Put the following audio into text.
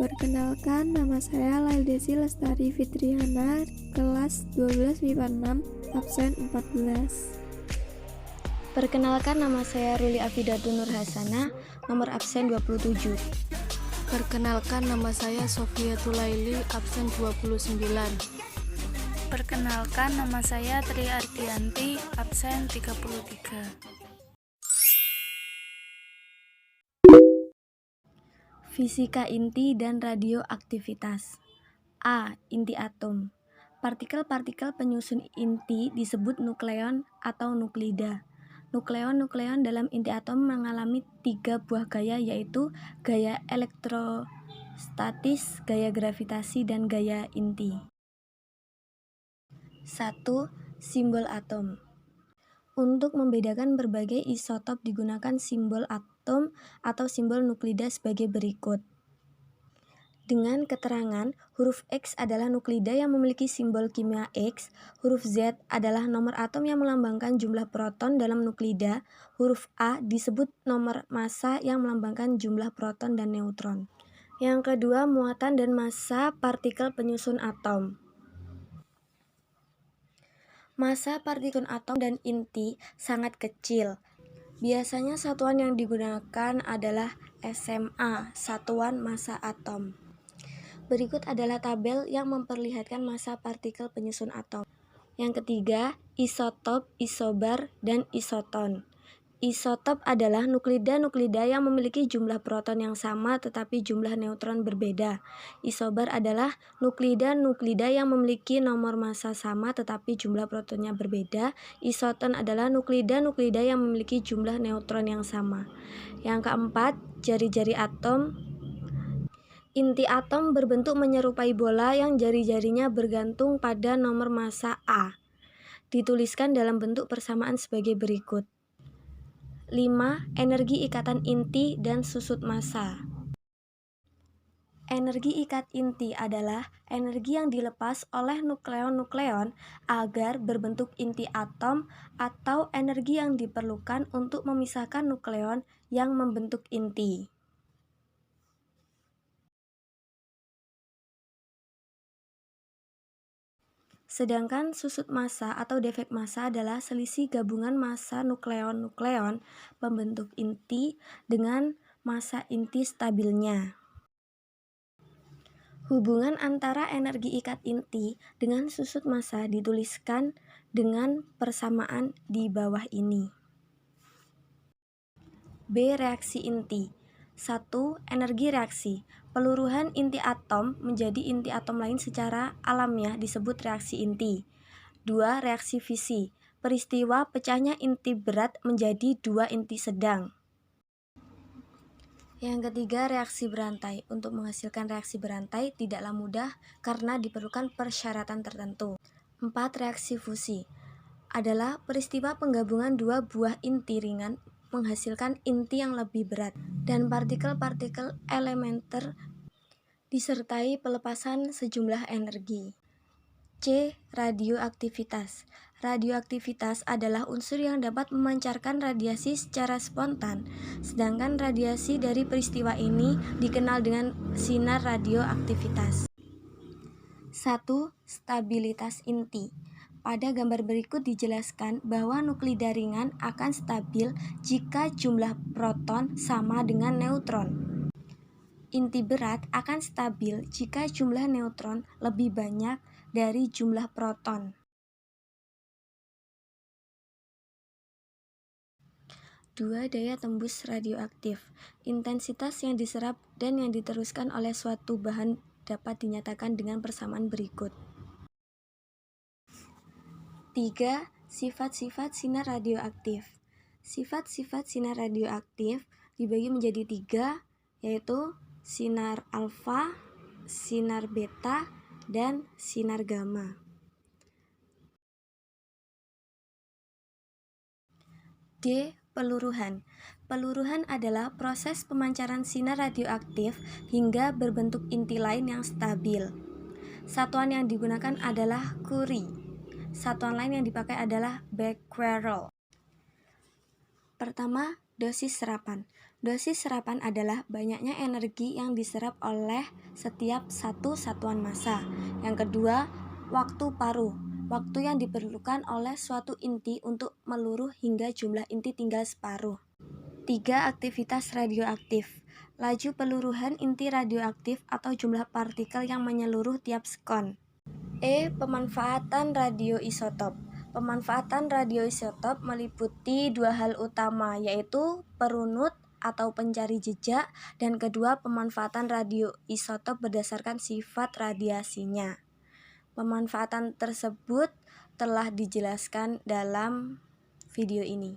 Perkenalkan, nama saya Laildesi Lestari Fitriana, kelas 12 MIPA 6, absen 14. Perkenalkan, nama saya Ruli Afidatun Nur Hasana, nomor absen 27. Perkenalkan, nama saya Sofia Tulaili, absen 29. Perkenalkan, nama saya Tri Ardianti, absen 33. Fisika inti dan radioaktivitas. A. Inti atom. Partikel-partikel penyusun inti disebut nukleon atau nuklida. Nukleon dalam inti atom mengalami 3 buah gaya, yaitu gaya elektrostatis, gaya gravitasi, dan gaya inti. 1. Simbol atom. Untuk membedakan berbagai isotop digunakan simbol atom atau simbol nuklida sebagai berikut. Dengan keterangan, huruf X adalah nuklida yang memiliki simbol kimia X, huruf Z adalah nomor atom yang melambangkan jumlah proton dalam nuklida, huruf A disebut nomor massa yang melambangkan jumlah proton dan neutron. Yang kedua, muatan dan massa partikel penyusun atom. Massa partikel atom dan inti sangat kecil. Biasanya satuan yang digunakan adalah SMA, satuan massa atom. Berikut adalah tabel yang memperlihatkan massa partikel penyusun atom. Yang ketiga, isotop, isobar, dan isoton. Isotop adalah nuklida yang memiliki jumlah proton yang sama tetapi jumlah neutron berbeda. Isobar adalah nuklida yang memiliki nomor massa sama tetapi jumlah protonnya berbeda. Isoton adalah nuklida yang memiliki jumlah neutron yang sama. Yang keempat, jari-jari atom. Inti atom berbentuk menyerupai bola yang jari-jarinya bergantung pada nomor massa A. Dituliskan dalam bentuk persamaan sebagai berikut. 5. Energi ikatan inti dan susut massa. Energi ikat inti adalah energi yang dilepas oleh nukleon agar berbentuk inti atom atau energi yang diperlukan untuk memisahkan nukleon yang membentuk inti. Sedangkan susut massa atau defek massa adalah selisih gabungan massa nukleon pembentuk inti dengan massa inti stabilnya. Hubungan antara energi ikat inti dengan susut massa dituliskan dengan persamaan di bawah ini. B. Reaksi inti. 1. Energi reaksi. Peluruhan inti atom menjadi inti atom lain secara alamiah disebut reaksi inti. 2. Reaksi fisi. Peristiwa pecahnya inti berat menjadi 2 inti sedang. Yang ketiga, reaksi berantai. Untuk menghasilkan reaksi berantai tidaklah mudah karena diperlukan persyaratan tertentu. 4. Reaksi fusi adalah peristiwa penggabungan 2 buah inti ringan menghasilkan inti yang lebih berat dan partikel-partikel elementer disertai pelepasan sejumlah energi. C. Radioaktivitas. Radioaktivitas adalah unsur yang dapat memancarkan radiasi secara spontan, sedangkan radiasi dari peristiwa ini dikenal dengan sinar radioaktivitas. 1. Stabilitas inti. Pada gambar berikut dijelaskan bahwa nuklida ringan akan stabil jika jumlah proton sama dengan neutron. Inti berat akan stabil jika jumlah neutron lebih banyak dari jumlah proton. 2. Daya tembus radioaktif. Intensitas yang diserap dan yang diteruskan oleh suatu bahan dapat dinyatakan dengan persamaan berikut. 3. Sifat-sifat sinar radioaktif. Sifat-sifat sinar radioaktif dibagi menjadi 3, yaitu sinar alfa, sinar beta, dan sinar gamma. D. Peluruhan. Peluruhan adalah proses pemancaran sinar radioaktif hingga berbentuk inti lain yang stabil. Satuan yang digunakan adalah Curie. Satuan lain yang dipakai adalah becquerel. Pertama, dosis serapan. Dosis serapan adalah banyaknya energi yang diserap oleh setiap satu satuan massa. Yang kedua, waktu paruh. Waktu yang diperlukan oleh suatu inti untuk meluruh hingga jumlah inti tinggal separuh. 3. Aktivitas radioaktif. Laju peluruhan inti radioaktif atau jumlah partikel yang menyeluruh tiap sekon. Pemanfaatan radioisotop. Pemanfaatan radioisotop meliputi dua hal utama, yaitu perunut atau pencari jejak, dan kedua, pemanfaatan radioisotop berdasarkan sifat radiasinya. Pemanfaatan tersebut telah dijelaskan dalam video ini.